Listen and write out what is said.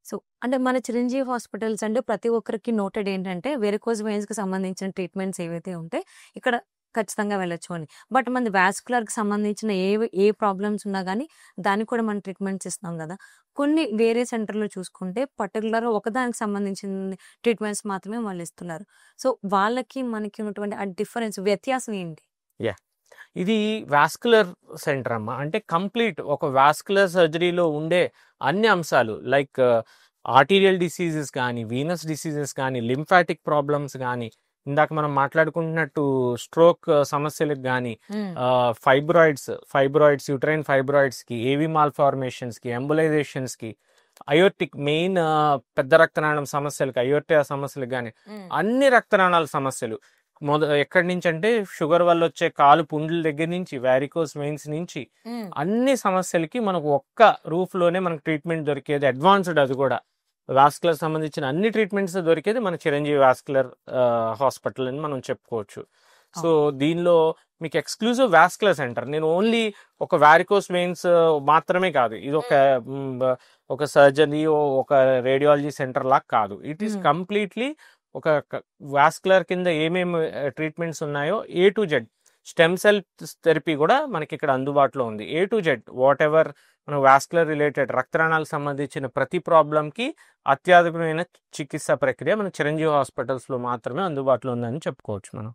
So, అంటే మన Chiranjeevi hospitals అంటే ప్రతి ఒక్కరికి నోటెడ్ ఏంటంటే వెరికోస్ వెయిన్స్‌కి సంబంధించిన ట్రీట్మెంట్స్ ఏవైతే ఉంటే ఇక్కడ ఖచ్చితంగా వెళ్ళొచ్చు అని. బట్ మనది వాస్కులర్‌కి సంబంధించిన ఏ ప్రాబ్లమ్స్ ఉన్నా గానీ దానికి కూడా మనం ట్రీట్మెంట్స్ ఇస్తున్నాం గదా! కొన్ని వేరే సెంటర్‌లో చూసుకుంటే పర్టిక్యులర్‌గా ఒకదానికి సంబంధించిన ట్రీట్మెంట్స్ మాత్రమే వాళ్ళిస్తున్నారు. సో, వాళ్ళకి మనకి ఉన్నటువంటి ఆ డిఫరెన్స్ వ్యత్యాసం ఏంటి? యాహ్! ఇది వాస్కులర్ సెంటర్ అమ్మా. అంటే కంప్లీట్ ఒక వాస్కులర్ సర్జరీలో ఉండే అన్ని అంశాలు లైక్ ఆర్టీరియల్ డిసీజెస్ కానీ, వీనస్ డిసీజెస్ కానీ, లింఫాటిక్ ప్రాబ్లమ్స్ గానీ, ఇందాక మనం మాట్లాడుకుంటున్నట్టు స్ట్రోక్ సమస్యలకు గానీ, హ్మ్. ఫైబ్రాయిడ్స్, యూట్రైన్ ఫైబ్రాయిడ్స్‌కి, ఏవీ మాల్‌ఫార్మేషన్స్‌కి, ఎంబోలైజేషన్స్‌కి, అయోర్టిక్ మెయిన్ పెద్ద రక్తనాళం సమస్యలకి, అయోర్టియా సమస్యలకు గానీ, హ్మ్. అన్ని రక్తనాళాల సమస్యలు ఎక్కడి నుంచి అంటే షుగర్ వల్ల వచ్చే కాలు పుండ్ల దగ్గర నుంచి, వారికోస్ వెయిన్స్ నుంచి హ్మ్. అన్ని సమస్యలకి మనకు ఒక్క రూఫ్‌లోనే మనకు ట్రీట్మెంట్ దొరికేది. అడ్వాన్స్‌డ్ అది కూడా. వాస్కులర్ సంబంధించిన అన్ని ట్రీట్మెంట్స్ దొరికేది మన చిరంజీవి వాస్కులర్ హాస్పిటల్ అని మనం చెప్పుకోవచ్చు. So, okay. దీనిలో మీకు ఎక్స్‌క్లూజివ్ వాస్కులర్ సెంటర్. నేను ఓన్లీ ఒక వారికోస్ వెయిన్స్ మాత్రమే కాదు. ఇదొక ఒక సర్జరీ, ఒక రేడియాలజీ సెంటర్ లాగా కాదు. It is hmm. కంప్లీట్‌లీ ఒక వాస్కులర్ కింద ఏమేమి ట్రీట్మెంట్స్ ఉన్నాయో A to Z. Stem cell therapy కూడా మనకి ఇక్కడ అందుబాటులో ఉంది. A to Z whatever మన వాస్కులర్ రిలేటెడ్ రక్తనాళాలకు సంబంధించిన ప్రతి ప్రాబ్లంకి అత్యాధునికమైన చికిత్సా ప్రక్రియ మన చిరంజీవి హాస్పిటల్స్‌లో మాత్రమే అందుబాటులో ఉందని చెప్పుకోవచ్చు మనం.